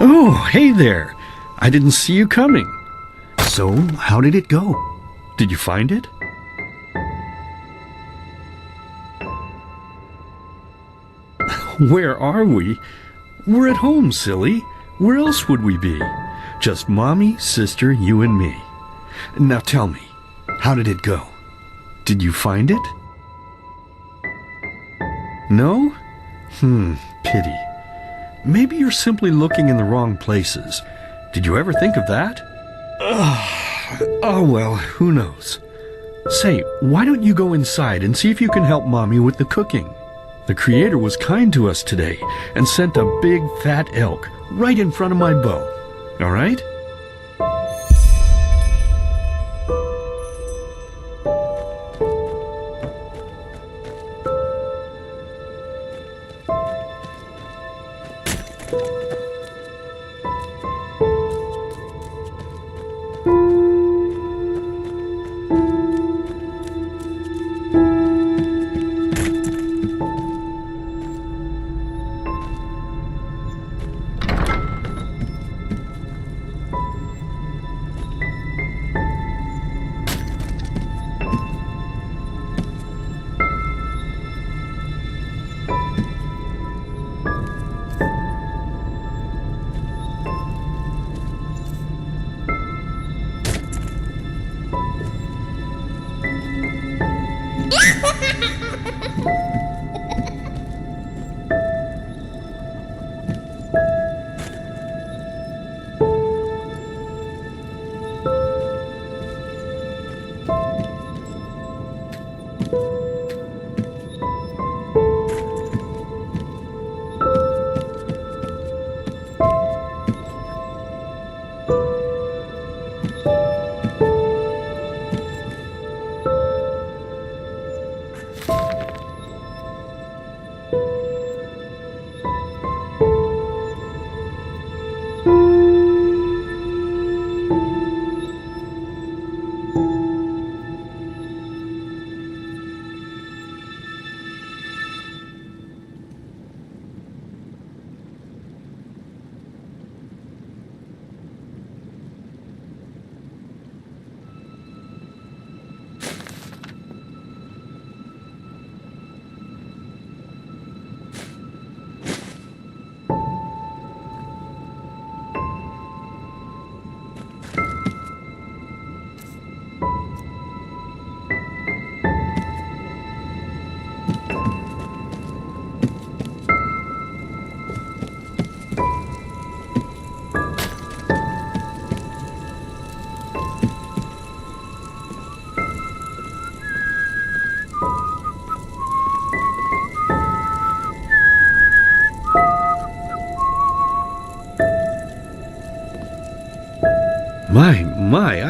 Oh, hey there. I didn't see you coming. So, how did it go? Did you find it? Where are we? We're at home, silly. Where else would we be? Just Mommy, sister, you and me. Now tell me, how did it go? Did you find it? No? Pity. Maybe you're simply looking in the wrong places. Did you ever think of that? Oh well, who knows. Say, why don't you go inside and see if you can help Mommy with the cooking? The Creator was kind to us today and sent a big fat elk right in front of my bow. All right?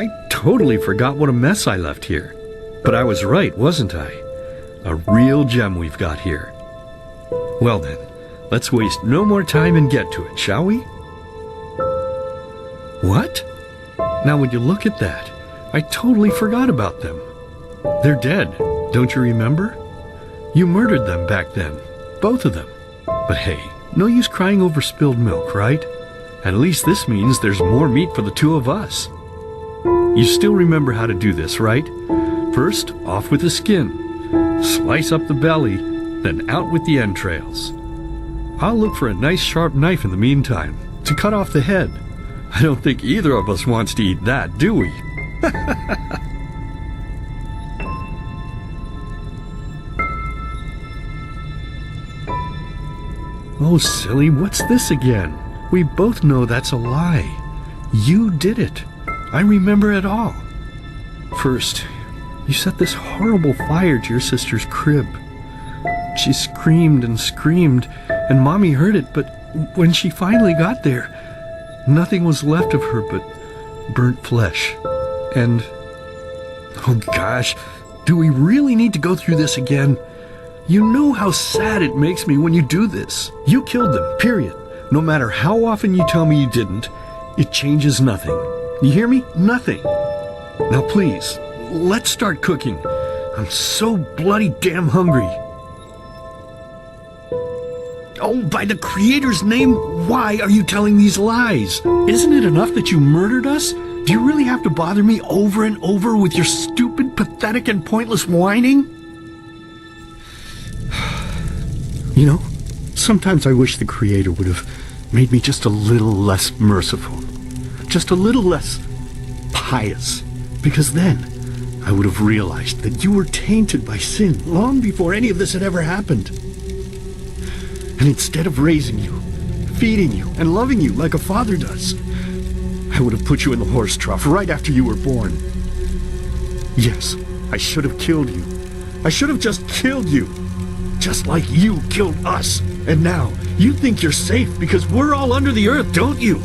I totally forgot what a mess I left here. But I was right, wasn't I? A real gem we've got here. Well then, let's waste no more time and get to it, shall we? What? Now would you look at that? I totally forgot about them. They're dead, don't you remember? You murdered them back then, both of them. But hey, no use crying over spilled milk, right? At least this means there's more meat for the two of us. You still remember how to do this, right? First, off with the skin. Slice up the belly, then out with the entrails. I'll look for a nice sharp knife in the meantime to cut off the head. I don't think either of us wants to eat that, do we? Oh, silly, what's this again? We both know that's a lie. You did it. I remember it all. First, you set this horrible fire to your sister's crib. She screamed and screamed, and Mommy heard it, but when she finally got there, Nothing was left of her but burnt flesh. And... oh gosh, do we really need to go through this again? You know how sad it makes me when you do this. You killed them, period. No matter how often you tell me you didn't, it changes nothing. You hear me? Nothing. Now please, let's start cooking. I'm so bloody damn hungry. Oh, by the Creator's name, why are you telling these lies? Isn't it enough that you murdered us? Do you really have to bother me over and over with your stupid, pathetic, and pointless whining? You know, sometimes I wish the Creator would have made me just a little less merciful. Just a little less pious. Because then I would have realized that you were tainted by sin long before any of this had ever happened. And instead of raising you, feeding you, and loving you like a father does, I would have put you in the horse trough right after you were born. Yes, I should have killed you. I should have just killed you. Just like you killed us. And now, you think you're safe because we're all under the earth, don't you?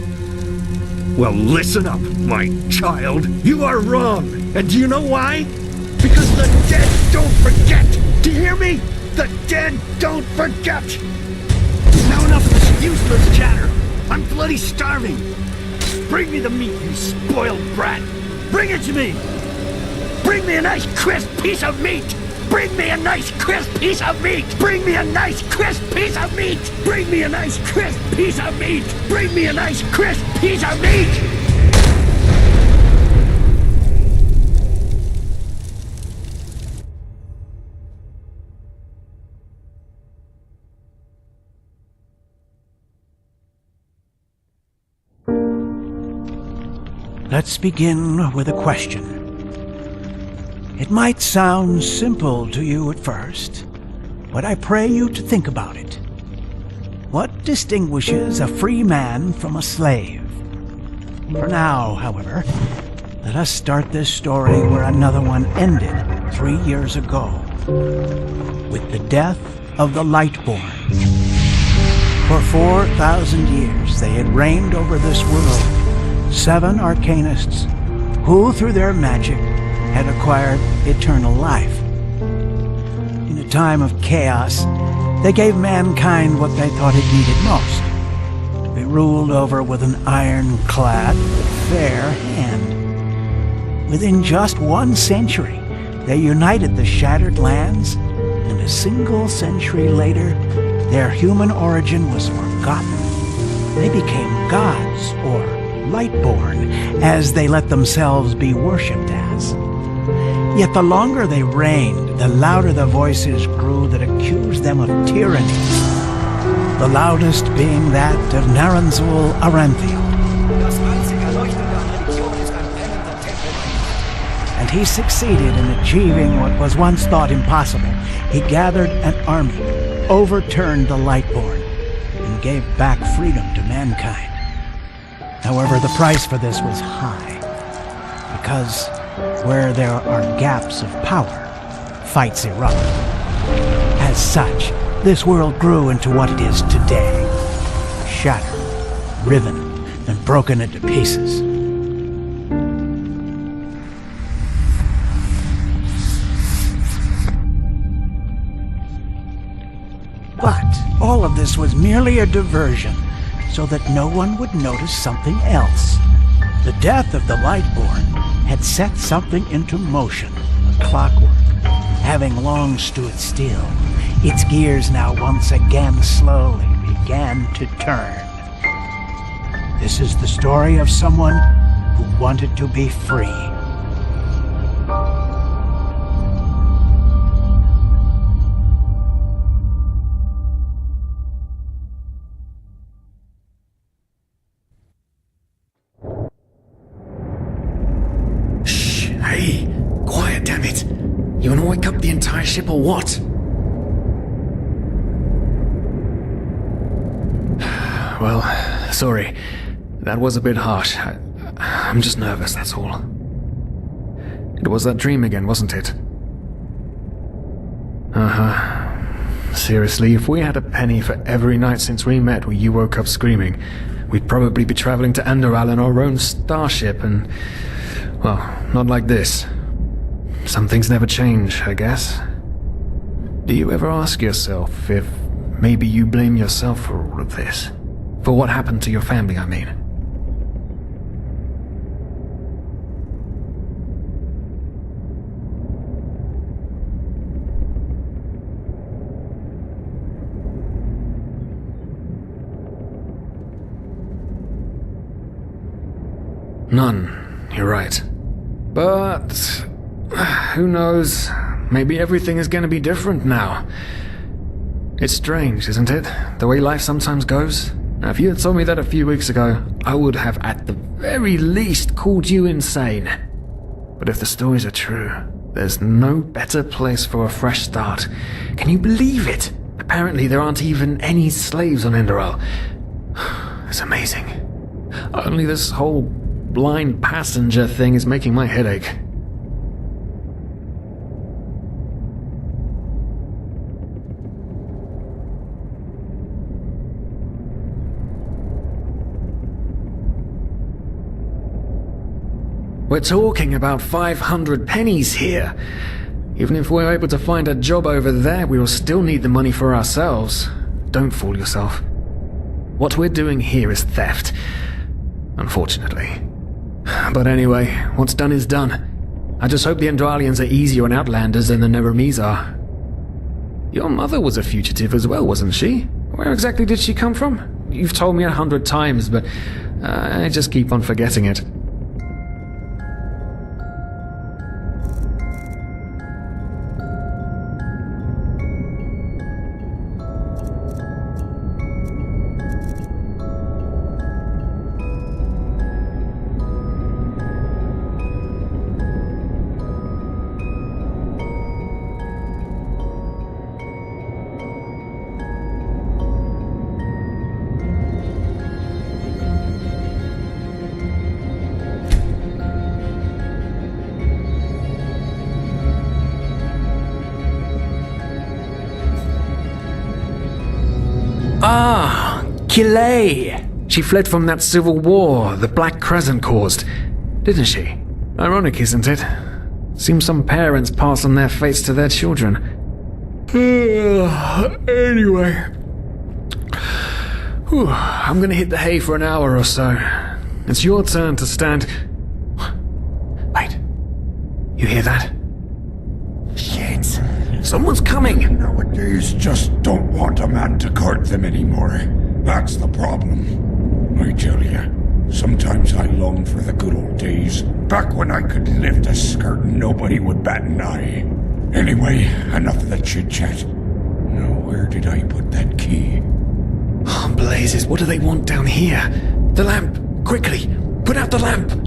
Well, listen up, my child. You are wrong. And do you know why? Because the dead don't forget. Do you hear me? The dead don't forget. Now enough of this useless chatter. I'm bloody starving. Bring me the meat, you spoiled brat. Bring it to me. Bring me a nice crisp piece of meat. Bring me a nice crisp piece of meat. Bring me a nice crisp piece of meat. Bring me a nice crisp piece of meat. Bring me a nice crisp piece of meat. Let's begin with a question. It might sound simple to you at first, but I pray you to think about it. What distinguishes a free man from a slave? For now, however, let us start this story where another one ended 3 years ago, with the death of the Lightborn. For 4,000 years they had reigned over this world, 7 arcanists who, through their magic, had acquired eternal life. In a time of chaos, they gave mankind what they thought it needed most, to be ruled over with an ironclad, fair hand. Within just 1 century, they united the shattered lands, and a single century later, their human origin was forgotten. They became gods, or Lightborn, as they let themselves be worshipped as. Yet the longer they reigned, the louder the voices grew that accused them of tyranny, the loudest being that of Naranzul Aranthiel. And he succeeded in achieving what was once thought impossible. He gathered an army, overturned the Lightborn, and gave back freedom to mankind. However, the price for this was high, because where there are gaps of power, fights erupt. As such, this world grew into what it is today, shattered, riven, and broken into pieces. But all of this was merely a diversion, so that no one would notice something else. The death of the Lightborn had set something into motion, a clockwork, having long stood still. Its gears now once again slowly began to turn. This is the story of someone who wanted to be free. Hey, quiet, damn it! You wanna wake up the entire ship or what? Well, sorry. That was a bit harsh. I'm just nervous, that's all. It was that dream again, wasn't it? Uh-huh. Seriously, if we had a penny for every night since we met where you woke up screaming, we'd probably be traveling to Enderal in our own starship and... well, not like this. Some things never change, I guess. Do you ever ask yourself if maybe you blame yourself for all of this? For what happened to your family, I mean? None, you're right. But who knows? Maybe everything is going to be different now. It's strange, isn't it? The way life sometimes goes. Now, if you had told me that a few weeks ago, I would have at the very least called you insane. But if the stories are true, there's no better place for a fresh start. Can you believe it? Apparently there aren't even any slaves on Enderal. It's amazing. Only this whole blind passenger thing is making my head ache. We're talking about 500 pennies here. Even if we're able to find a job over there, we will still need the money for ourselves. Don't fool yourself. What we're doing here is theft. Unfortunately. But anyway, what's done is done. I just hope the Endralians are easier on Outlanders than the Neremes are. Your mother was a fugitive as well, wasn't she? Where exactly did she come from? You've told me 100 times, but I just keep on forgetting it. Ah, Kilay. She fled from that civil war the Black Crescent caused, didn't she? Ironic, isn't it? Seems some parents pass on their fates to their children. Anyway. Whew, I'm gonna hit the hay for an hour or so. It's your turn to stand... Wait. You hear that? Shit. Someone's coming! Nowadays just don't want a man to guard them anymore. That's the problem. I tell ya, sometimes I long for the good old days, back when I could lift a skirt and nobody would bat an eye. Anyway, enough of the chit-chat. Now, where did I put that key? Oh, blazes, what do they want down here? The lamp! Quickly! Put out the lamp!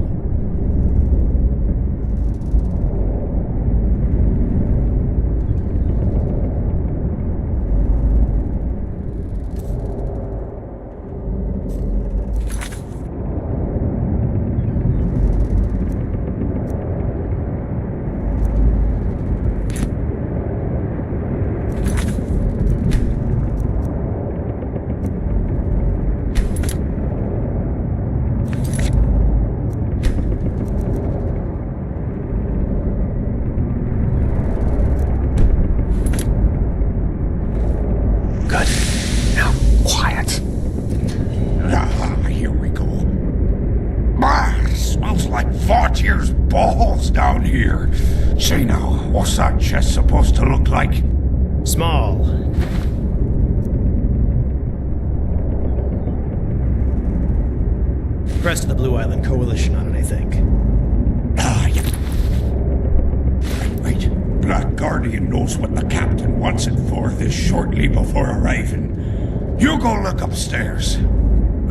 Down here. Say now, what's that chest supposed to look like? Small. Crest of the Blue Island Coalition on it, I think. Ah, yeah. Right. Black Guardian knows what the captain wants it for this shortly before arriving. You go look upstairs.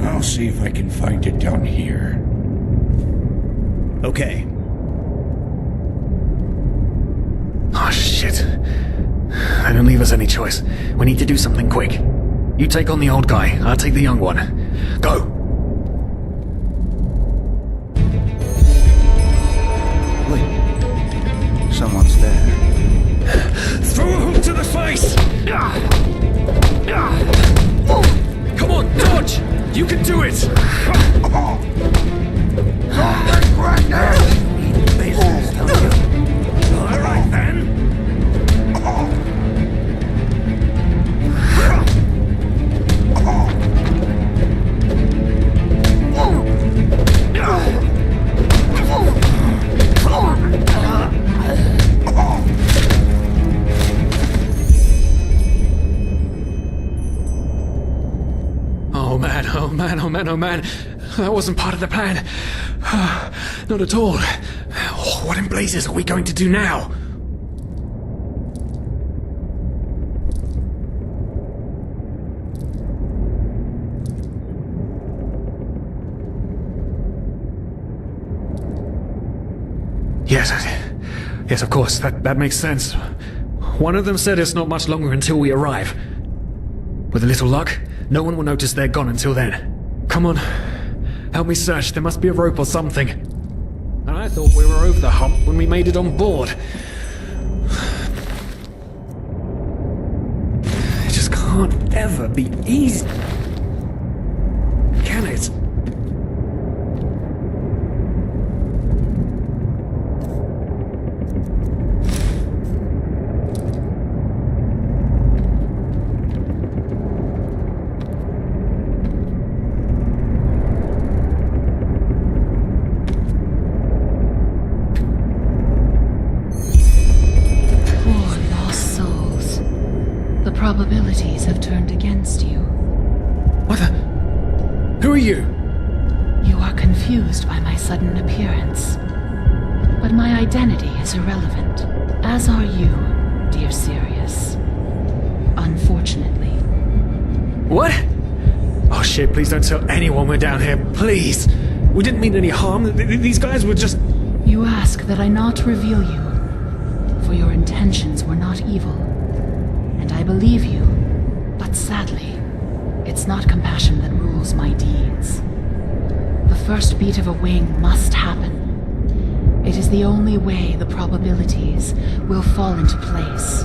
I'll see if I can find it down here. Okay. Oh, shit. They don't leave us any choice. We need to do something quick. You take on the old guy, I'll take the young one. Go! Wait. Someone's there. Throw a hook to the face! Come on, dodge! You can do it! man, oh man. That wasn't part of the plan. Not at all. What in blazes are we going to do now? Yes, of course, that makes sense. One of them said it's not much longer until we arrive. With a little luck, no one will notice they're gone until then. Come on, help me search. There must be a rope or something. And I thought we were over the hump when we made it on board. It just can't ever be easy. Can it? Probabilities have turned against you. What the? Who are you? You are confused by my sudden appearance. But my identity is irrelevant, as are you, dear Sirius. Unfortunately. What? Oh shit, please don't tell anyone we're down here, please. We didn't mean any harm. These guys were just... You ask that I not reveal you, for your intentions were not evil. And I believe you, but sadly, it's not compassion that rules my deeds. The first beat of a wing must happen. It is the only way the probabilities will fall into place.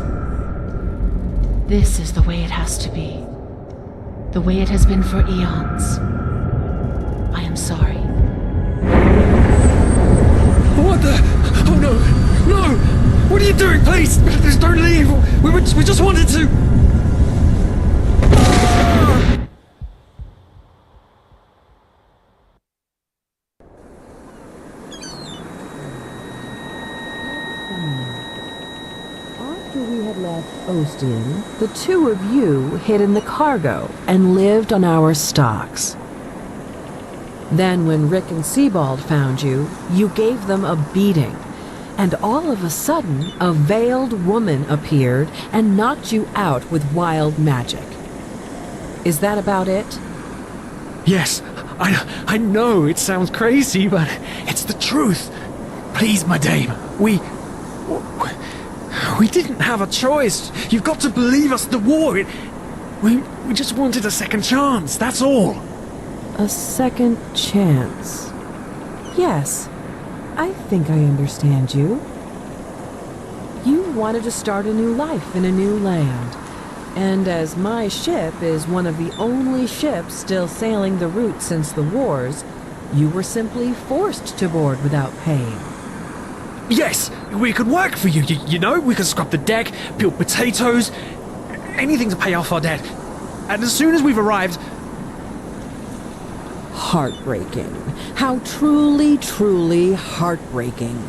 This is the way it has to be. The way it has been for eons. I am sorry. What the? Oh no! No! What are you doing? Please! Please don't leave! We just wanted to... After we had left Ostian, the two of you hid in the cargo and lived on our stocks. Then when Rick and Sebald found you, you gave them a beating. And all of a sudden, a veiled woman appeared and knocked you out with wild magic. Is that about it? Yes, I know it sounds crazy, but it's the truth. Please, my dame, we didn't have a choice. You've got to believe us, the war, we just wanted a second chance, that's all. A second chance. Yes. I think I understand you. You wanted to start a new life in a new land. And as my ship is one of the only ships still sailing the route since the wars, you were simply forced to board without paying. Yes, we could work for you, you know? We could scrub the deck, peel potatoes, anything to pay off our debt. And as soon as we've arrived... Heartbreaking. How truly, truly heartbreaking.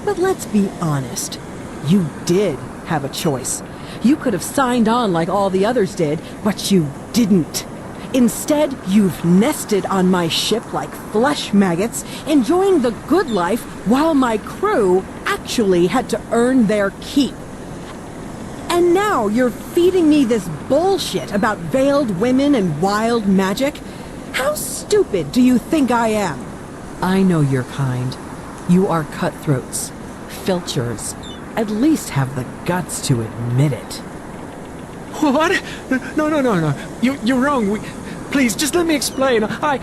But let's be honest. You did have a choice. You could have signed on like all the others did, but you didn't. Instead, you've nested on my ship like flesh maggots, enjoying the good life while my crew actually had to earn their keep. And now you're feeding me this bullshit about veiled women and wild magic? How stupid do you think I am? I know your kind. You are cutthroats, filchers. At least have the guts to admit it. What? No. You're wrong. Please, just let me explain. I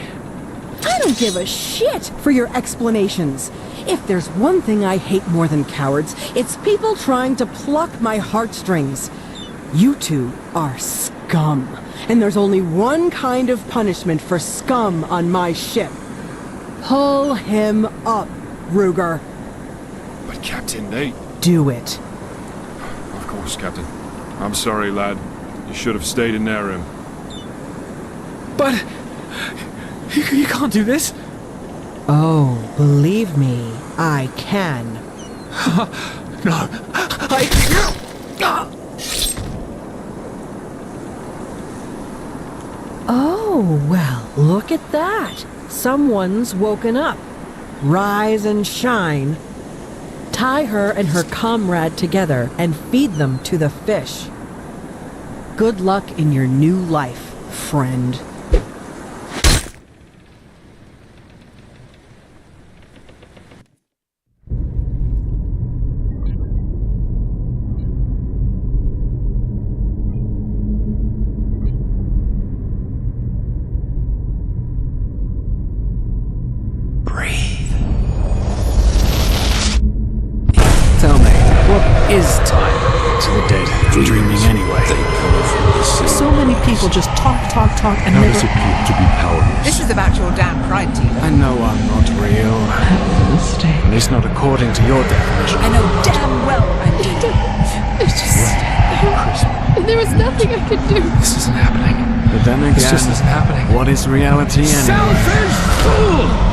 don't give a shit for your explanations. If there's one thing I hate more than cowards, it's people trying to pluck my heartstrings. You two are scum. And there's only one kind of punishment for scum on my ship. Pull him up, Ruger. But Captain, they... Do it. Of course, Captain. I'm sorry, lad. You should have stayed in their room. But... You can't do this. Oh, believe me, I can. No. Oh. Oh, well, look at that. Someone's woken up. Rise and shine. Tie her and her comrade together and feed them to the fish. Good luck in your new life, friend. Tell me, what is time to the dead dreaming anyway? So many people just talk, and Now never... this appeared to be powerless. This is about your damn pride, Tina. I know I'm not real. At least not according to your definition. I know damn well I'm dead. It's just... There was nothing I could do. This isn't happening. But then again, This just isn't happening. what is reality anyway? Selfish fool!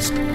lost.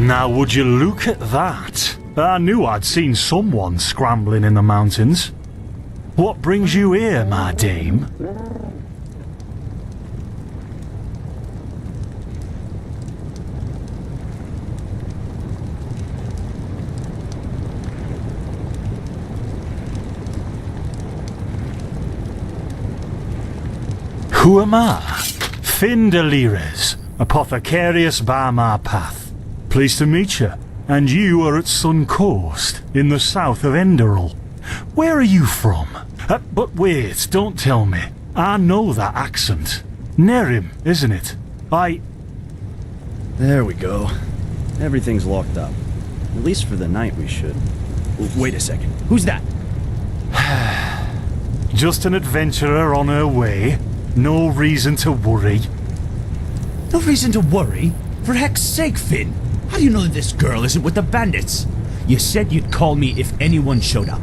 Now would you look at that? I knew I'd seen someone scrambling in the mountains. What brings you here, my dame? Who am I? Finn Delires, apothecarius by my path. Pleased to meet you. And you are at Sun Coast, in the south of Enderal. Where are you from? But wait, don't tell me. I know that accent. Nerim, isn't it? There we go. Everything's locked up. At least for the night we should. Wait a second. Who's that? Just an adventurer on her way. No reason to worry. No reason to worry? For heck's sake, Finn! How do you know that this girl isn't with the bandits? You said you'd call me if anyone showed up.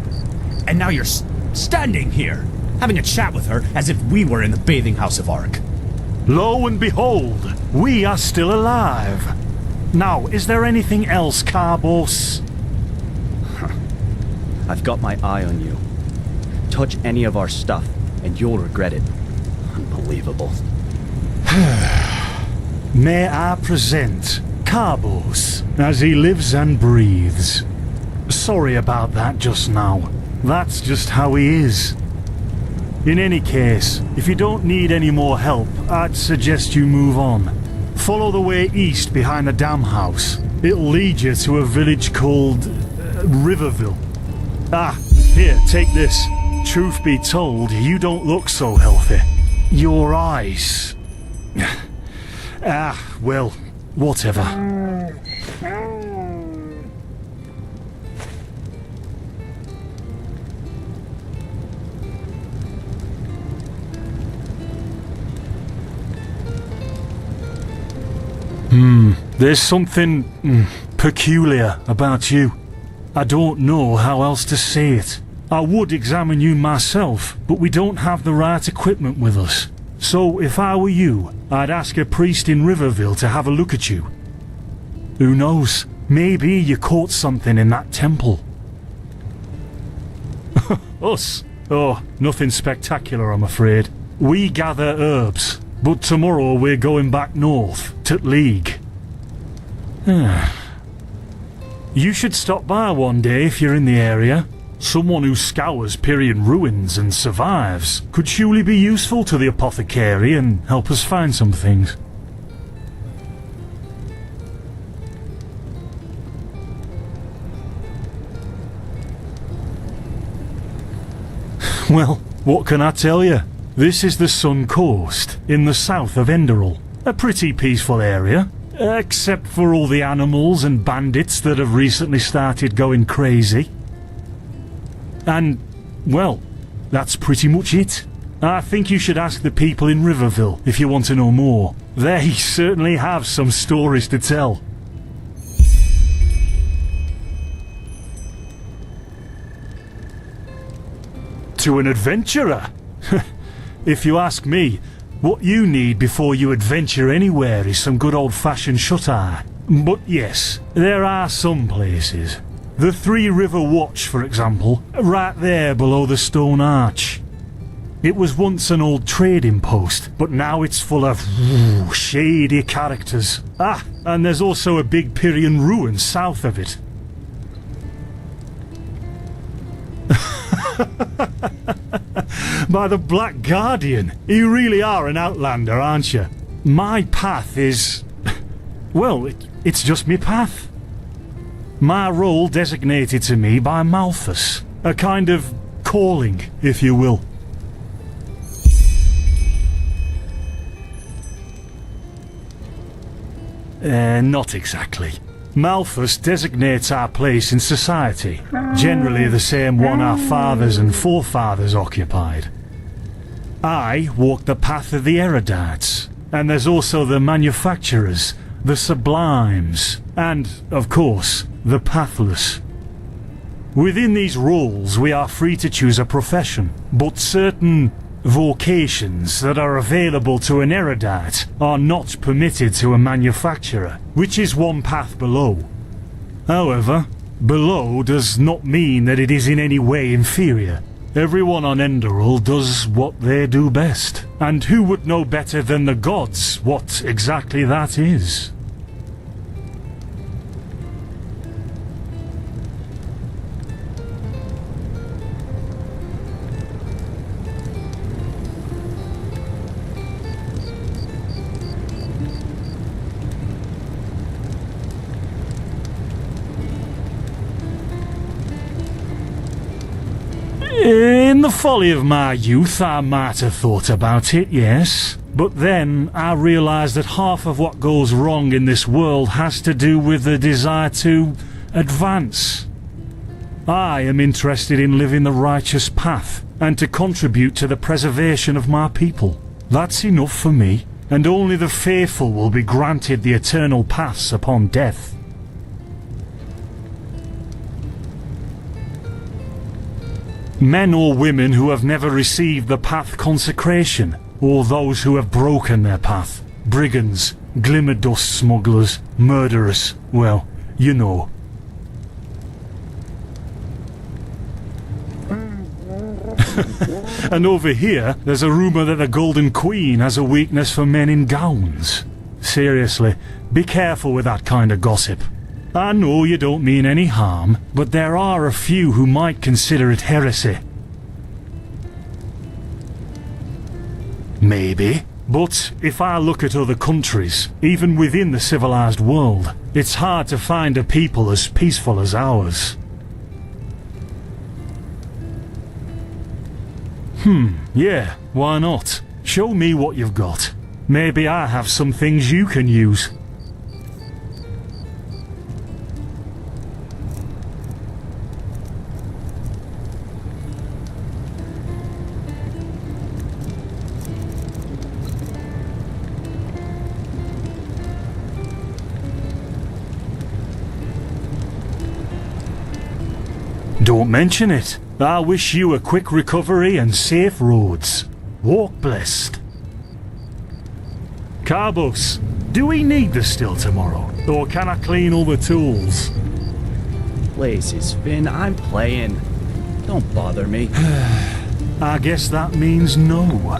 And now you're standing here, having a chat with her as if we were in the bathing house of Ark. Lo and behold, we are still alive. Now, is there anything else, Carbos? I've got my eye on you. Touch any of our stuff, and you'll regret it. Unbelievable. May I present Carbos, as he lives and breathes. Sorry about that just now. That's just how he is. In any case, if you don't need any more help, I'd suggest you move on. Follow the way east behind the dam house. It'll lead you to a village called Riverville. Ah, here, take this. Truth be told, you don't look so healthy. Your eyes... well, whatever. There's something peculiar about you. I don't know how else to say it. I would examine you myself, but we don't have the right equipment with us. So if I were you, I'd ask a priest in Riverville to have a look at you. Who knows? Maybe you caught something in that temple. Us? Oh, nothing spectacular, I'm afraid. We gather herbs, but tomorrow we're going back north, to League. You should stop by one day if you're in the area. Someone who scours Pyrian ruins and survives could surely be useful to the apothecary and help us find some things. Well, what can I tell you? This is the Sun Coast, in the south of Enderal. A pretty peaceful area, except for all the animals and bandits that have recently started going crazy. And, well, that's pretty much it. I think you should ask the people in Riverville if you want to know more. They certainly have some stories to tell. To an adventurer? If you ask me, what you need before you adventure anywhere is some good old-fashioned shut-eye. But yes, there are some places. The Three River Watch, for example, right there below the stone arch. It was once an old trading post, but now it's full of shady characters. Ah, and there's also a big Pyrian ruin south of it. By the Black Guardian, you really are an outlander, aren't you? My path is... well, it's just me path. My role designated to me by Malthus. A kind of calling, if you will. Not exactly. Malthus designates our place in society, generally the same one our fathers and forefathers occupied. I walk the path of the erudites, and there's also the manufacturers, the sublimes, and, of course, the pathless. Within these roles we are free to choose a profession, but certain Vocations that are available to an erudite are not permitted to a manufacturer, which is one path below. However, below does not mean that it is in any way inferior. Everyone on Enderal does what they do best, and who would know better than the gods what exactly that is? In the folly of my youth, I might have thought about it, yes. But then I realised that half of what goes wrong in this world has to do with the desire to advance. I am interested in living the righteous path and to contribute to the preservation of my people. That's enough for me, and only the faithful will be granted the eternal paths upon death. Men or women who have never received the path consecration, or those who have broken their path. Brigands, glimmer dust smugglers, murderers, well, you know. And over here, there's a rumour that the Golden Queen has a weakness for men in gowns. Seriously, be careful with that kind of gossip. I know you don't mean any harm, but there are a few who might consider it heresy. Maybe, but if I look at other countries, even within the civilized world, it's hard to find a people as peaceful as ours. Yeah, why not? Show me what you've got. Maybe I have some things you can use. Don't mention it. I wish you a quick recovery and safe roads. Walk blessed. Carbos, do we need the still tomorrow? Or can I clean all the tools? Places, Finn, I'm playing. Don't bother me. I guess that means no.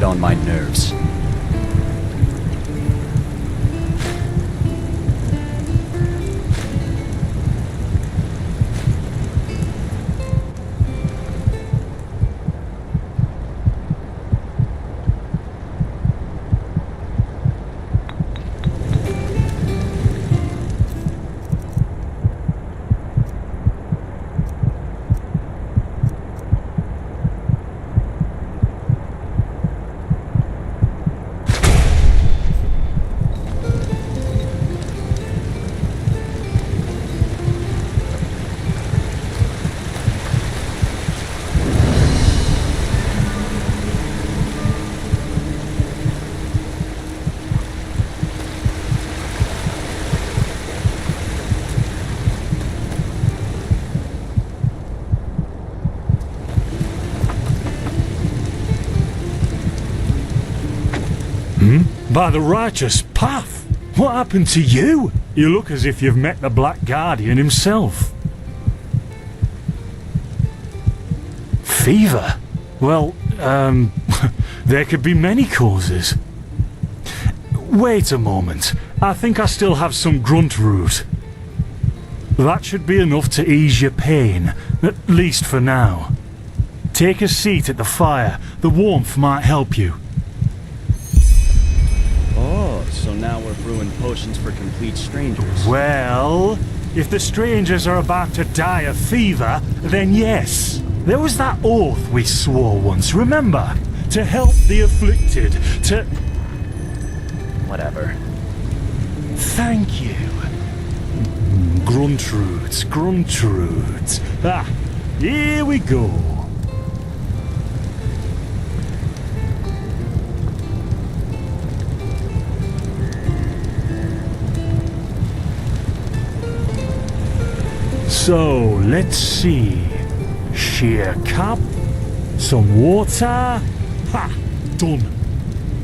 on my nerves. By the righteous path? What happened to you? You look as if you've met the Black Guardian himself. Fever? Well, there could be many causes. Wait a moment. I think I still have some grunt root. That should be enough to ease your pain, at least for now. Take a seat at the fire. The warmth might help you. So now we're brewing potions for complete strangers. Well, if the strangers are about to die of fever, then yes. There was that oath we swore once, remember? To help the afflicted, to... Whatever. Thank you. Gruntroots, gruntroots. Ah, here we go. So, let's see. Sheer cup, some water. Ha! Done.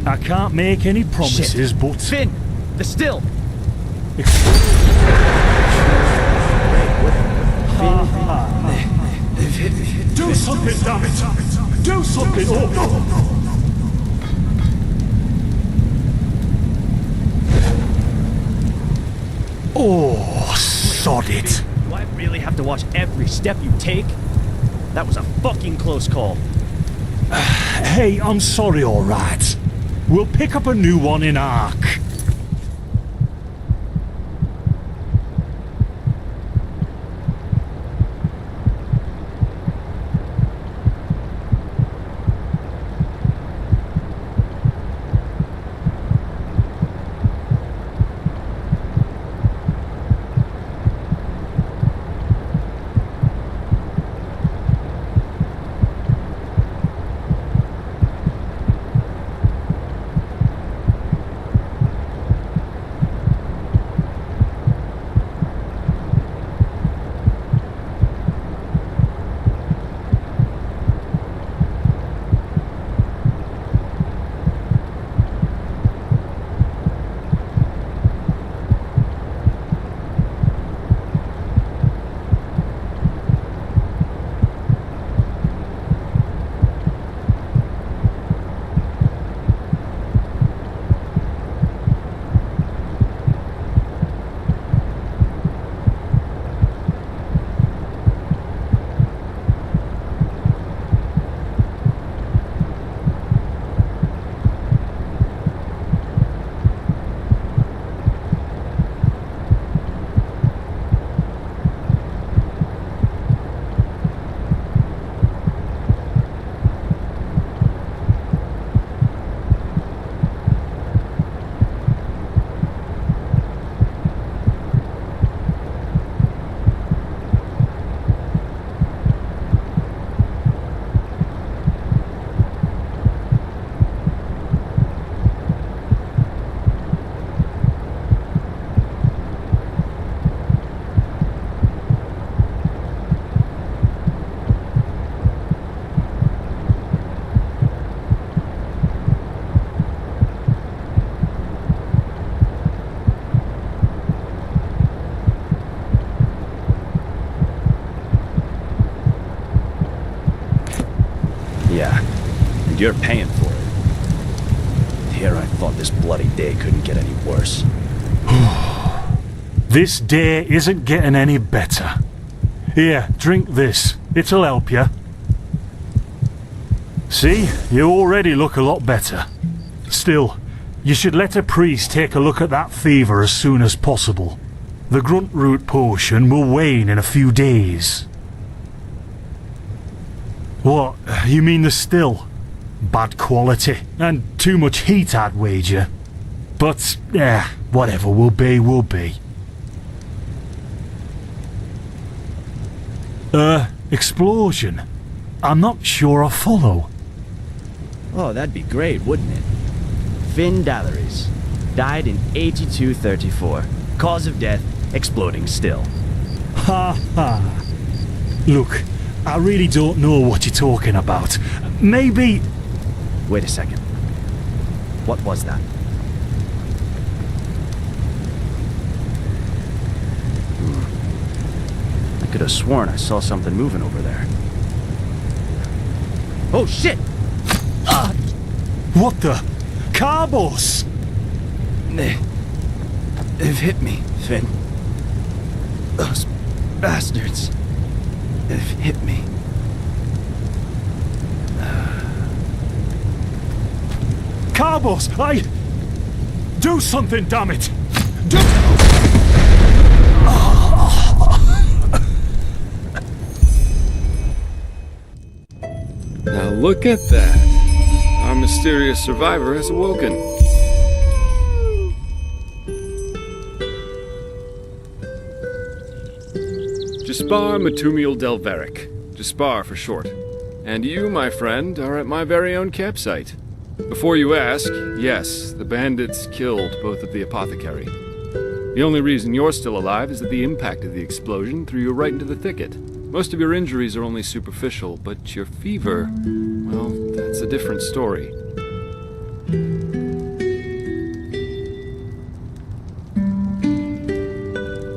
I can't make any promises, Shit. but... Finn! The still! Do something, damn it! Do something! Oh, sod it! Do I really have to watch every step you take? That was a fucking close call. Hey, I'm sorry, alright. We'll pick up a new one in Ark. Yeah, and you're paying for it. here I thought this bloody day couldn't get any worse. This day isn't getting any better. Here, drink this. It'll help you. See, you already look a lot better. Still, you should let a priest take a look at that fever as soon as possible. The grunt root potion will wane in a few days. What, you mean the still? Bad quality, and too much heat, I'd wager. But, whatever will be, will be. Explosion? I'm not sure I follow. Oh, that'd be great, wouldn't it? Finn Dalleries. Died in 8234. Cause of death, exploding still. Ha ha. Look, I really don't know what you're talking about. Maybe... Wait a second. What was that? I could have sworn I saw something moving over there. Oh shit! What the? Carbos! They've hit me, Finn. Those bastards. They've hit me. Carbos! Do something, damn it! Do... Now look at that. Our mysterious survivor has awoken. Jaspar Matumiel Delveric. Jaspar for short. And you, my friend, are at my very own campsite. Before you ask, yes, the bandits killed both of the apothecary. The only reason you're still alive is that the impact of the explosion threw you right into the thicket. Most of your injuries are only superficial, but your fever, well, that's a different story.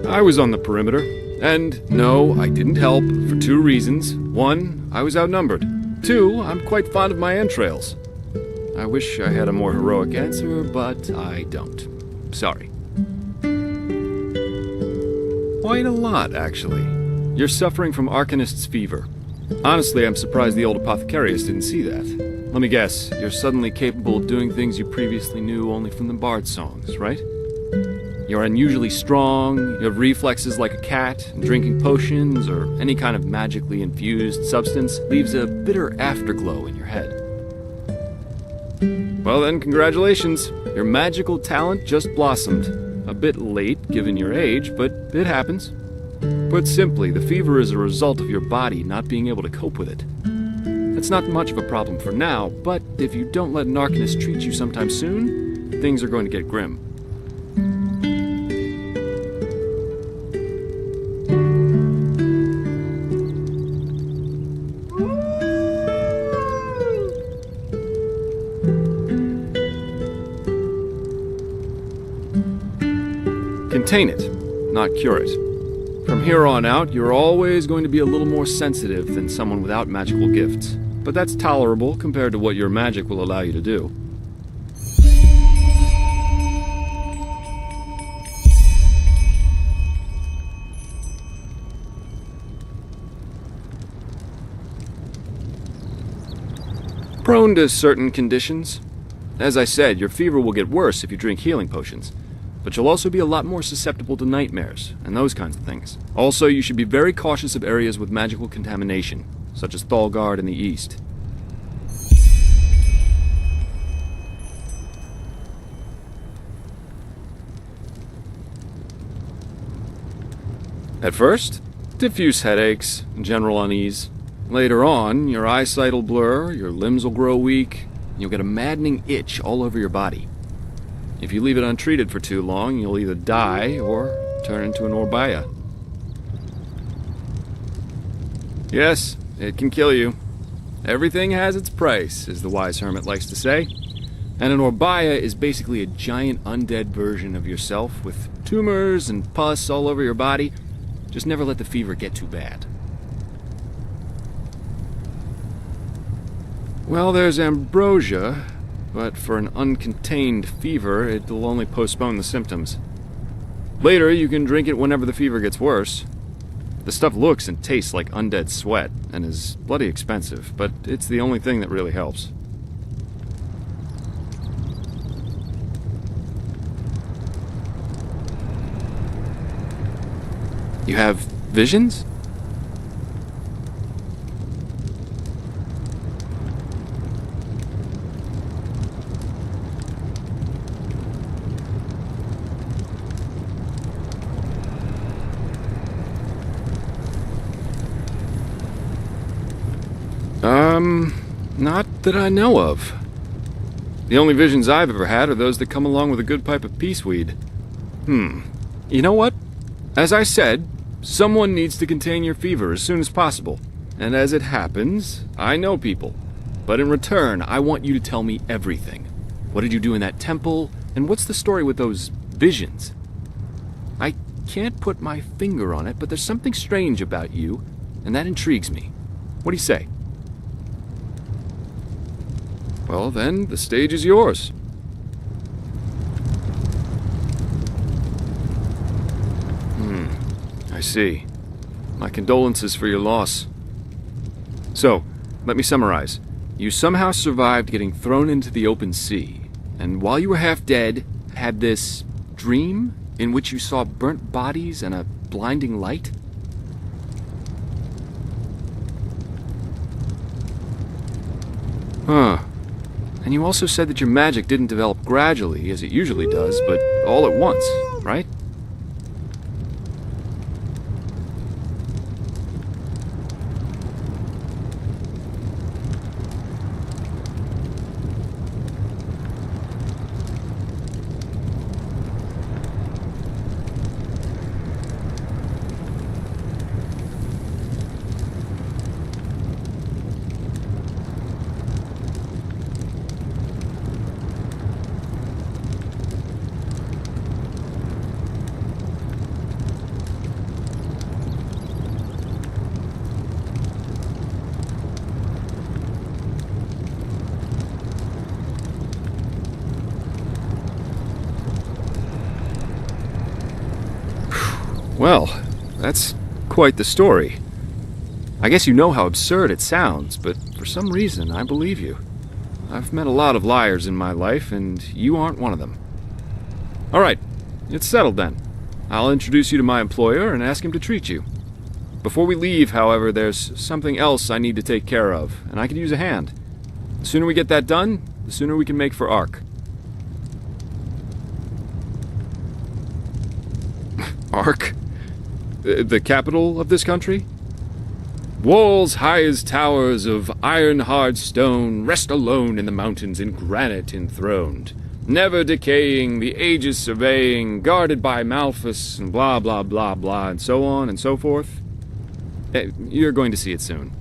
I was on the perimeter, and no, I didn't help for two reasons. One, I was outnumbered. Two, I'm quite fond of my entrails. I wish I had a more heroic answer, but I don't. Sorry. Quite a lot, actually. You're suffering from Arcanist's fever. Honestly, I'm surprised the old apothecarius didn't see that. Let me guess, you're suddenly capable of doing things you previously knew only from the bard songs, right? You're unusually strong, you have reflexes like a cat, and drinking potions or any kind of magically infused substance leaves a bitter afterglow in your head. Well then, congratulations. Your magical talent just blossomed. A bit late, given your age, but it happens. Put simply, the fever is a result of your body not being able to cope with it. It's not much of a problem for now, but if you don't let an Arcanist treat you sometime soon, things are going to get grim. Contain it, not cure it. From here on out, you're always going to be a little more sensitive than someone without magical gifts. But that's tolerable compared to what your magic will allow you to do. Prone to certain conditions. As I said, your fever will get worse if you drink healing potions. But you'll also be a lot more susceptible to nightmares, and those kinds of things. Also, you should be very cautious of areas with magical contamination, such as Thalgard in the east. At first, diffuse headaches, general unease. Later on, your eyesight will blur, your limbs will grow weak, and you'll get a maddening itch all over your body. If you leave it untreated for too long, you'll either die or turn into an Orbaya. Yes, it can kill you. Everything has its price, as the wise hermit likes to say. And an Orbaya is basically a giant undead version of yourself with tumors and pus all over your body. Just never let the fever get too bad. Well, there's Ambrosia. but for an uncontained fever, it'll only postpone the symptoms. Later, you can drink it whenever the fever gets worse. The stuff looks and tastes like undead sweat, and is bloody expensive, but it's the only thing that really helps. You have visions? Not that I know of. The only visions I've ever had are those that come along with a good pipe of peaceweed. You know what? As I said, someone needs to contain your fever as soon as possible. And as it happens, I know people. But in return, I want you to tell me everything. What did you do in that temple? And what's the story with those visions? I can't put my finger on it, but there's something strange about you, and that intrigues me. What do you say? Well, then, the stage is yours. I see. My condolences for your loss. So, let me summarize. You somehow survived getting thrown into the open sea, and while you were half dead, had this dream in which you saw burnt bodies and a blinding light? Huh. And you also said that your magic didn't develop gradually, as it usually does, but all at once, right? Well, that's quite the story. I guess you know how absurd it sounds, but for some reason I believe you. I've met a lot of liars in my life, and you aren't one of them. Alright, it's settled then. I'll introduce you to my employer and ask him to treat you. Before we leave, however, there's something else I need to take care of, and I could use a hand. The sooner we get that done, the sooner we can make for Ark. Ark? The capital of this country? Walls high as towers of iron-hard stone rest alone in the mountains in granite enthroned, never decaying, the ages surveying, guarded by Malphus, and blah blah blah blah, and so on and so forth. You're going to see it soon.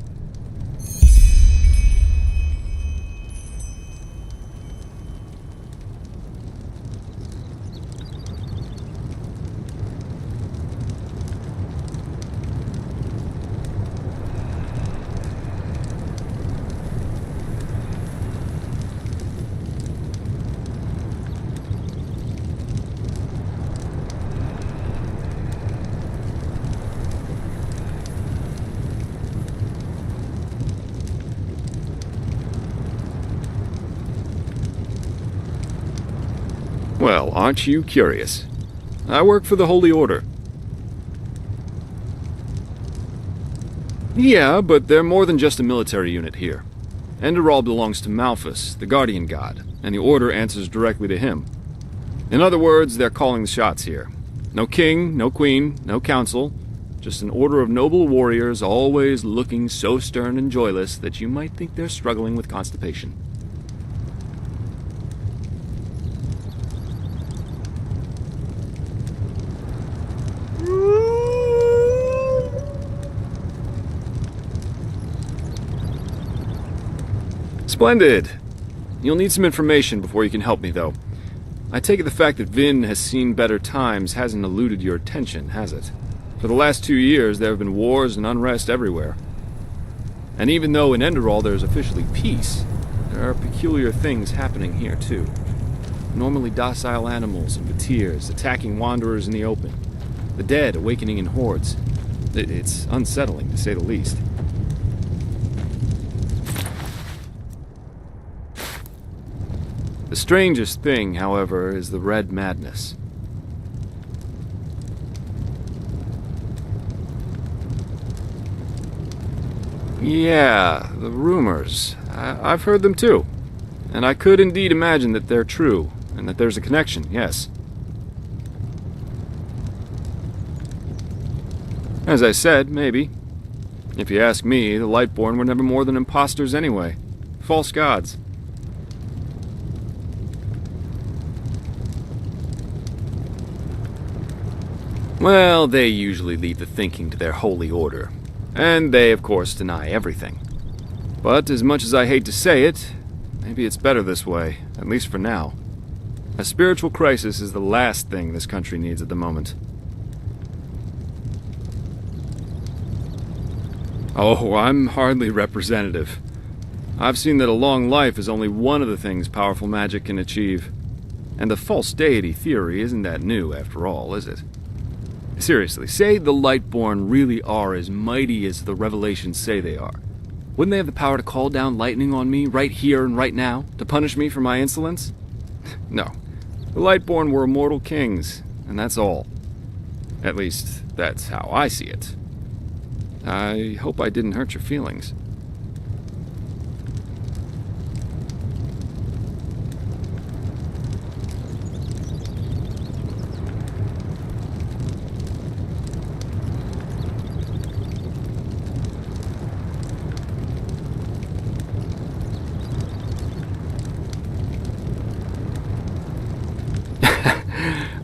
Well, aren't you curious? I work for the Holy Order. Yeah, but they're more than just a military unit here. Enderal belongs to Malphus, the guardian god, and the Order answers directly to him. In other words, they're calling the shots here. No king, no queen, no council, just an order of noble warriors always looking so stern and joyless that you might think they're struggling with constipation. Splendid! You'll need some information before you can help me, though. I take it the fact that Vin has seen better times hasn't eluded your attention, has it? For the last 2 years, there have been wars and unrest everywhere. And even though in Enderal there's officially peace, There are peculiar things happening here, too. Normally docile animals and vateers attacking wanderers in the open. The dead awakening in hordes. It's unsettling, to say the least. The strangest thing, however, is the red madness. Yeah, the rumors. I've heard them too. And I could indeed imagine that they're true, and that there's a connection, yes. As I said, maybe. If you ask me, the Lightborn were never more than imposters anyway. False gods. Well, they usually leave the thinking to their holy order. And they, of course, deny everything. But as much as I hate to say it, maybe it's better this way, at least for now. A spiritual crisis is the last thing this country needs at the moment. Oh, I'm hardly representative. I've seen that a long life is only one of the things powerful magic can achieve. And the false deity theory isn't that new, after all, is it? Seriously, say the Lightborn really are as mighty as the revelations say they are. Wouldn't they have the power to call down lightning on me right here and right now, to punish me for my insolence? No. The Lightborn were immortal kings, and that's all. At least, that's how I see it. I hope I didn't hurt your feelings.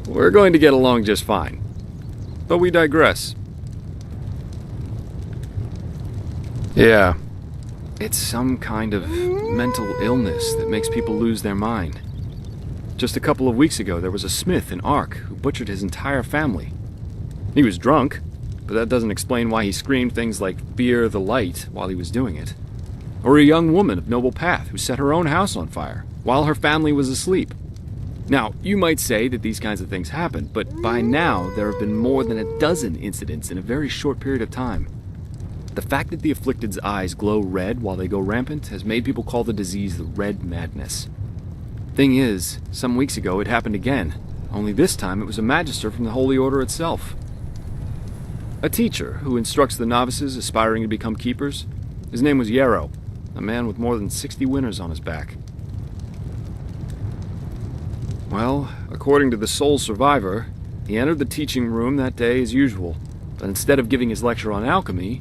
We're going to get along just fine. But we digress. Yeah. It's some kind of mental illness that makes people lose their mind. Just a couple of weeks ago, there was a smith in Ark who butchered his entire family. He was drunk, but that doesn't explain why he screamed things like "Beer the light" while he was doing it. Or a young woman of noble path who set her own house on fire while her family was asleep. Now, you might say that these kinds of things happen, but by now there have been more than a dozen incidents in a very short period of time. The fact that the afflicted's eyes glow red while they go rampant has made people call the disease the red madness. Thing is, some weeks ago it happened again, only this time it was a magister from the Holy Order itself. A teacher who instructs the novices aspiring to become keepers. His name was Yarrow, a man with more than 60 winters on his back. Well, according to the sole survivor, he entered the teaching room that day as usual, but instead of giving his lecture on alchemy,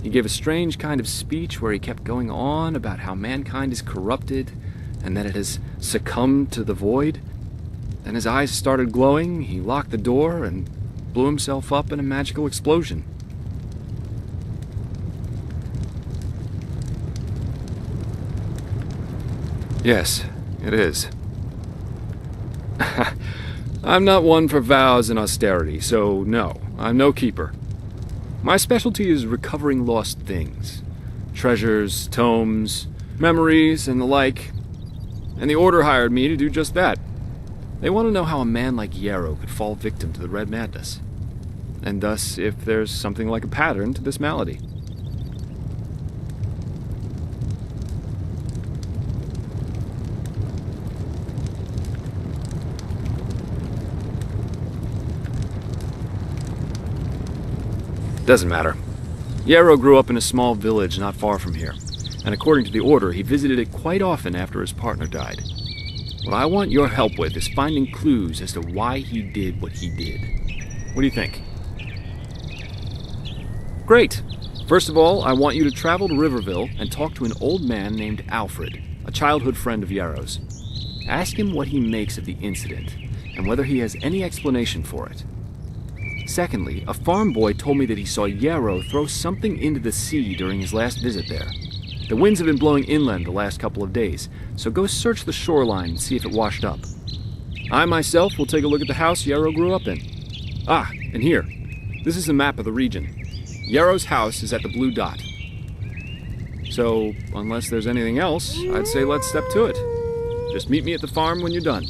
he gave a strange kind of speech where he kept going on about how mankind is corrupted and that it has succumbed to the void. Then his eyes started glowing, he locked the door and blew himself up in a magical explosion. Yes, it is. I'm not one for vows and austerity, so no, I'm no keeper. My specialty is recovering lost things. Treasures, tomes, memories, and the like. And the Order hired me to do just that. They want to know how a man like Yarrow could fall victim to the red madness. And thus, if there's something like a pattern to this malady. Doesn't matter. Yarrow grew up in a small village not far from here, and according to the Order, he visited it quite often after his partner died. What I want your help with is finding clues as to why he did what he did. What do you think? Great! First of all, I want you to travel to Riverville and talk to an old man named Alfred, a childhood friend of Yarrow's. Ask him what he makes of the incident, and whether he has any explanation for it. Secondly, a farm boy told me that he saw Yarrow throw something into the sea during his last visit there. The winds have been blowing inland the last couple of days, so go search the shoreline and see if it washed up. I myself will take a look at the house Yarrow grew up in. Ah, and here. This is a map of the region. Yarrow's house is at the blue dot. So, unless there's anything else, I'd say let's step to it. Just meet me at the farm when you're done.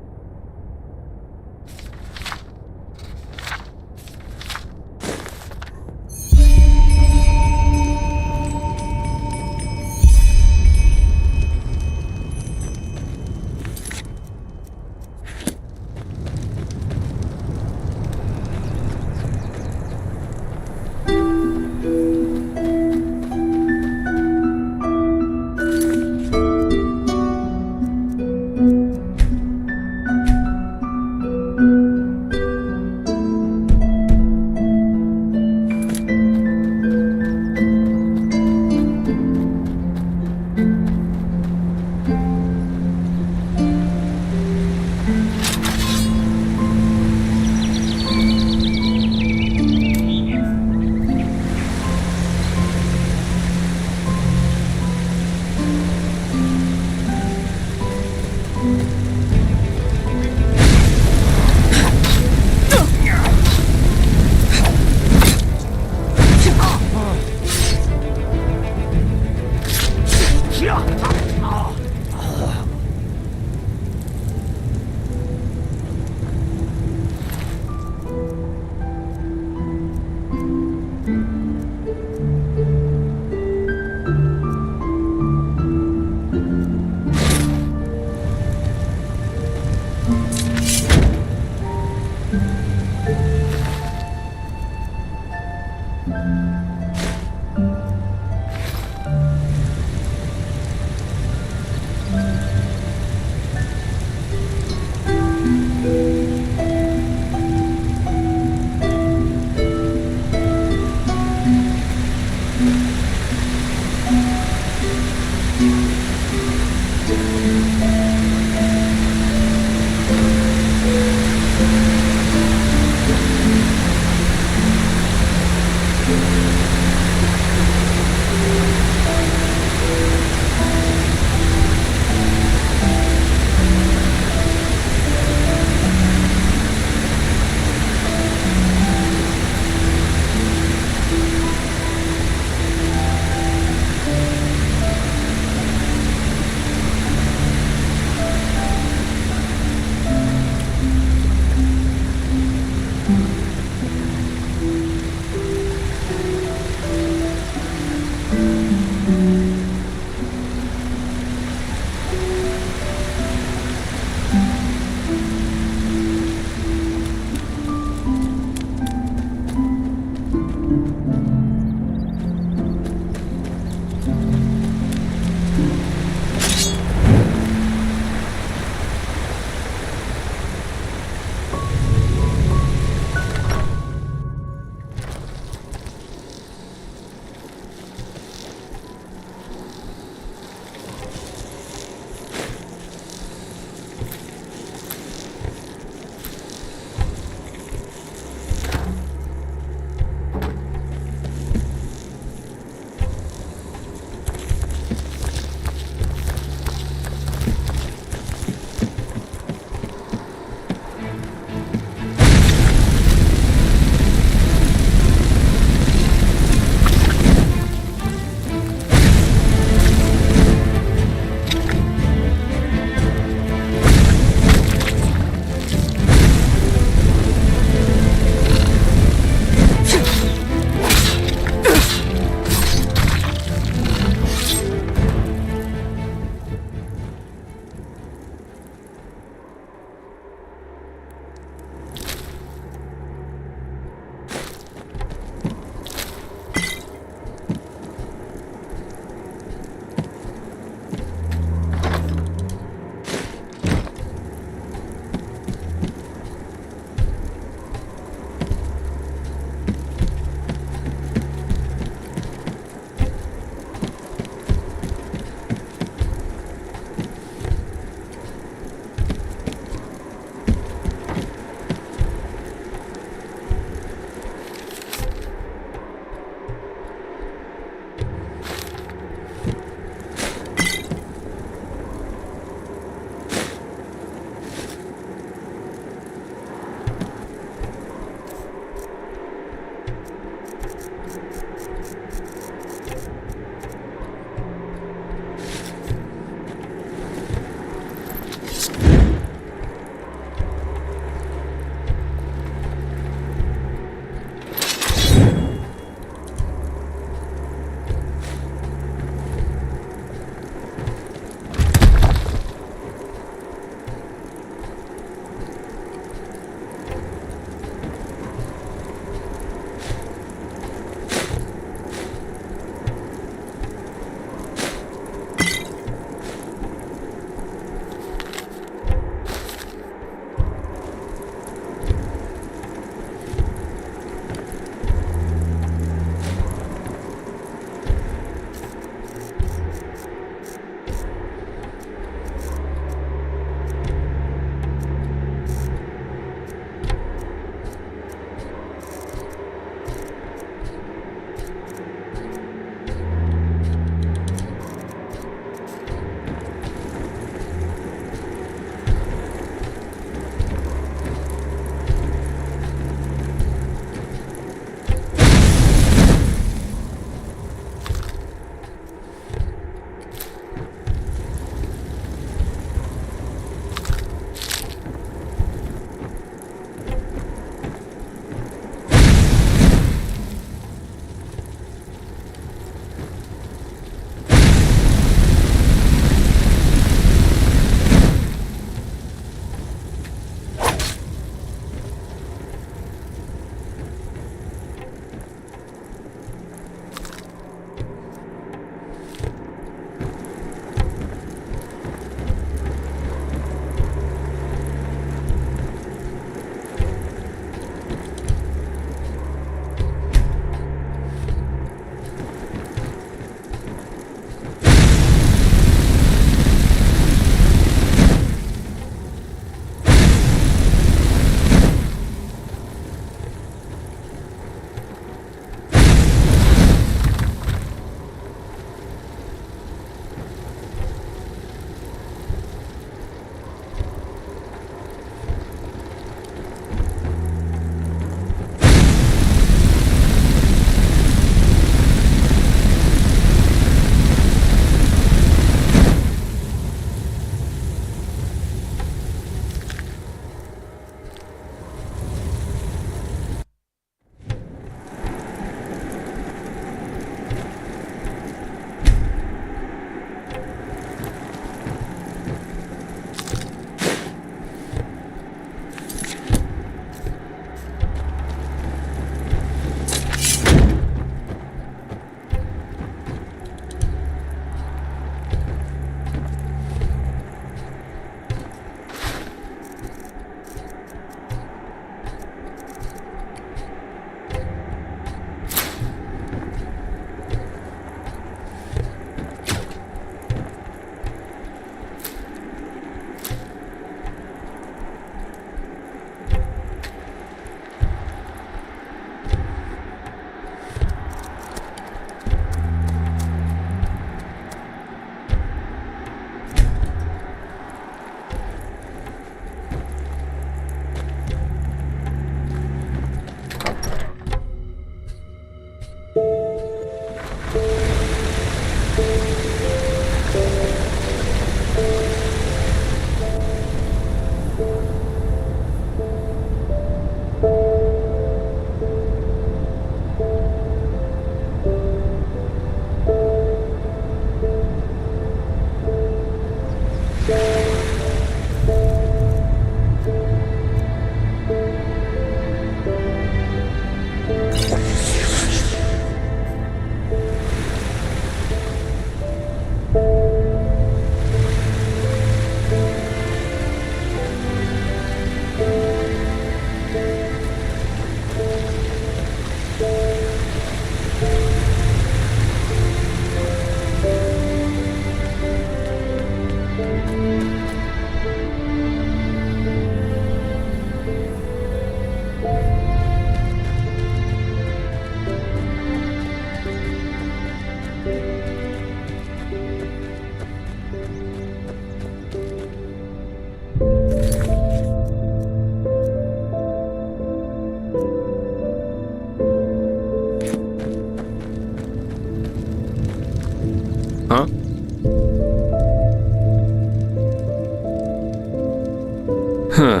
Huh.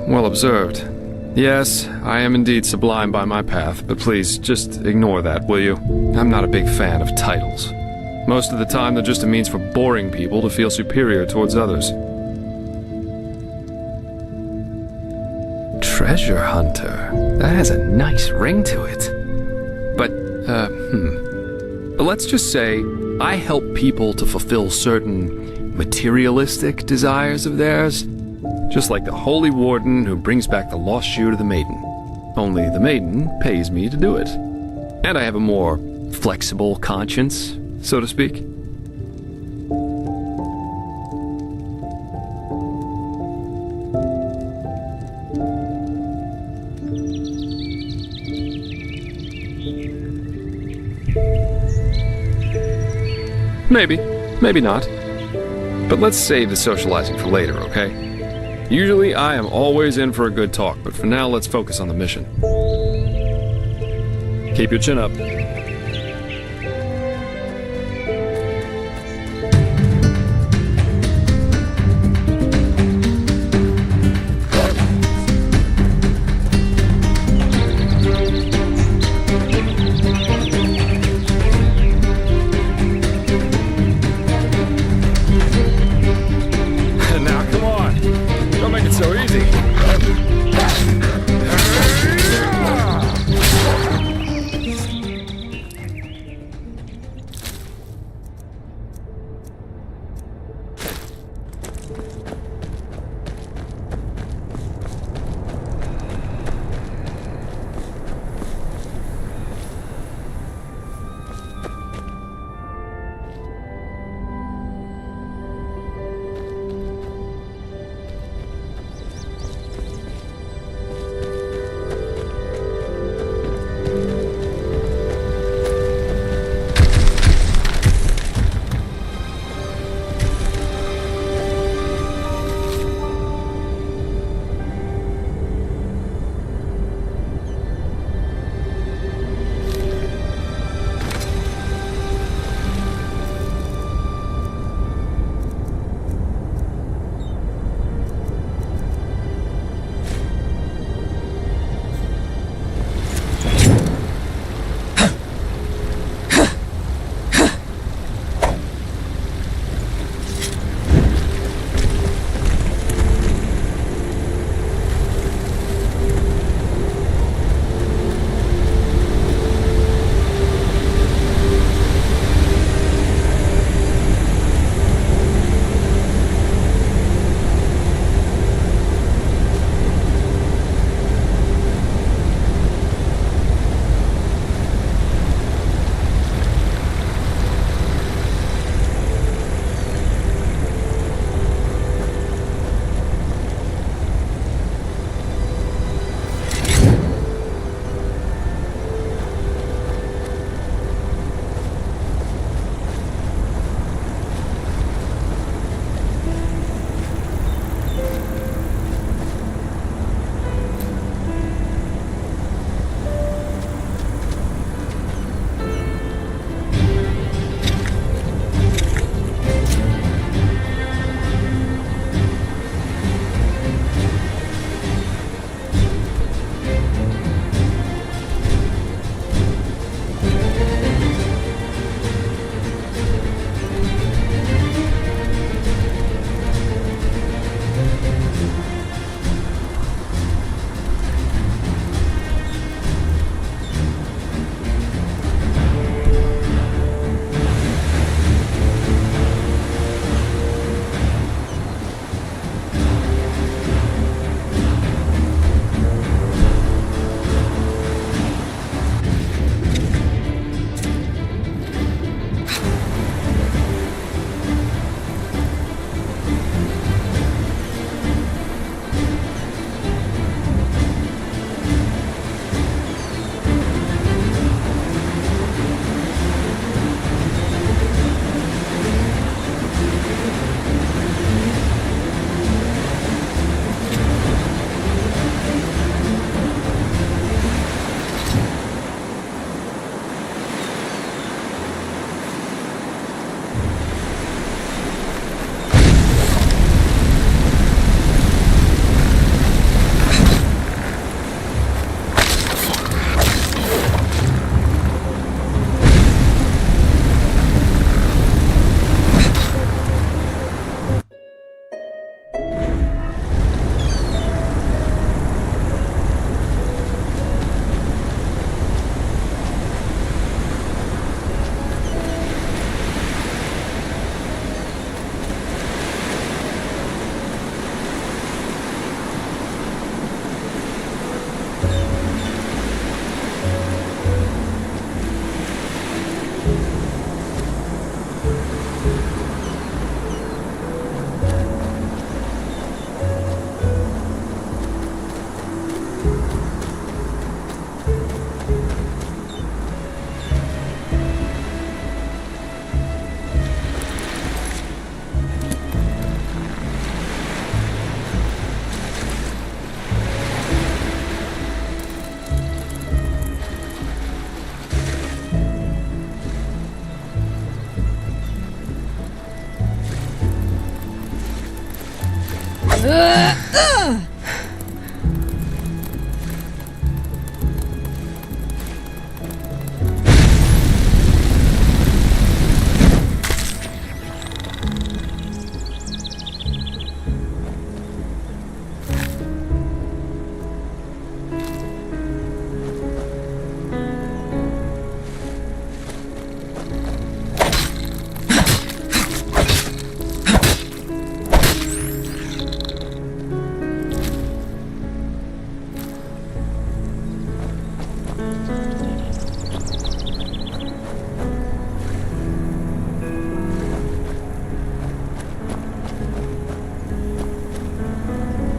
Well observed. Yes, I am indeed sublime by my path, but please, just ignore that, will you? I'm not a big fan of titles. Most of the time, they're just a means for boring people to feel superior towards others. Treasure hunter. That has a nice ring to it. But, let's just say I help people to fulfill certain materialistic desires of theirs, just like the Holy Warden who brings back the lost shoe to the maiden. Only the maiden pays me to do it. And I have a more flexible conscience, so to speak. Maybe, maybe not. But let's save the socializing for later, okay? Usually I am always in for a good talk, but for now let's focus on the mission. Keep your chin up. So easy.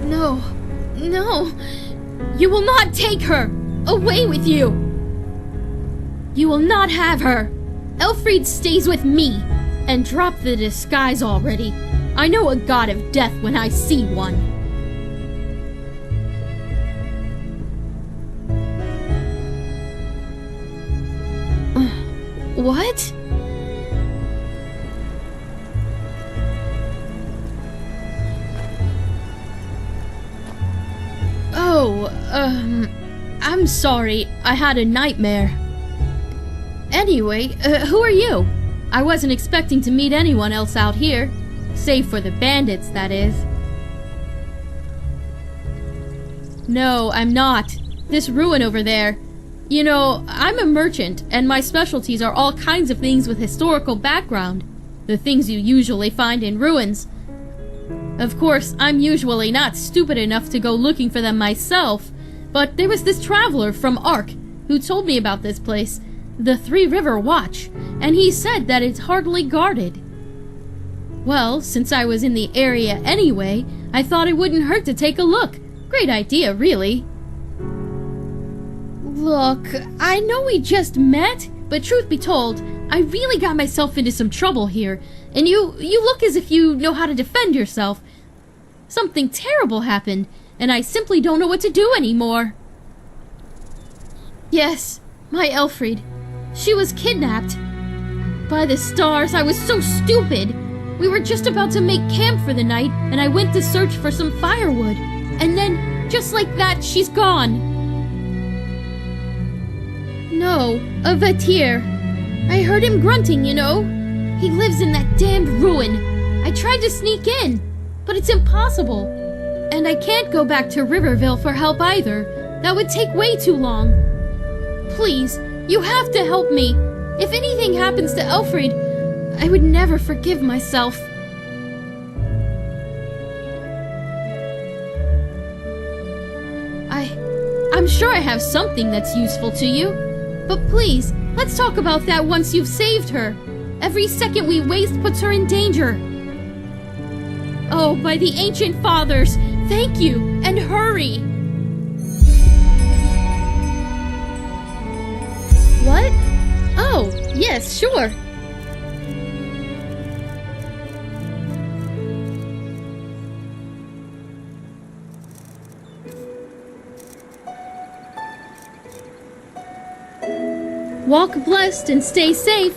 No. No. You will not take her! Away with you! You will not have her! Elfried stays with me! And drop the disguise already. I know a god of death when I see one. What? Oh, I'm sorry. I had a nightmare. Anyway, who are you? I wasn't expecting to meet anyone else out here. Save for the bandits, that is. No, I'm not. This ruin over there. You know, I'm a merchant, and my specialties are all kinds of things with historical background. The things you usually find in ruins. Of course, I'm usually not stupid enough to go looking for them myself, but there was this traveler from Ark who told me about this place, the Three River Watch, and he said that it's hardly guarded. Well, since I was in the area anyway, I thought it wouldn't hurt to take a look. Great idea, really. Look, I know we just met, but truth be told, I really got myself into some trouble here, and you look as if you know how to defend yourself. Something terrible happened, and I simply don't know what to do anymore. Yes, my Elfried. She was kidnapped. By the stars, I was so stupid. We were just about to make camp for the night, and I went to search for some firewood. And then, just like that, she's gone. No, a Vatir. I heard him grunting, you know. He lives in that damned ruin. I tried to sneak in, but it's impossible. And I can't go back to Riverville for help either. That would take way too long. Please, you have to help me. If anything happens to Elfried, I would never forgive myself. I'm sure I have something that's useful to you. But please, let's talk about that once you've saved her. Every second we waste puts her in danger. Oh, by the ancient fathers, thank you, and hurry! What? Oh, yes, sure. Walk blessed and stay safe.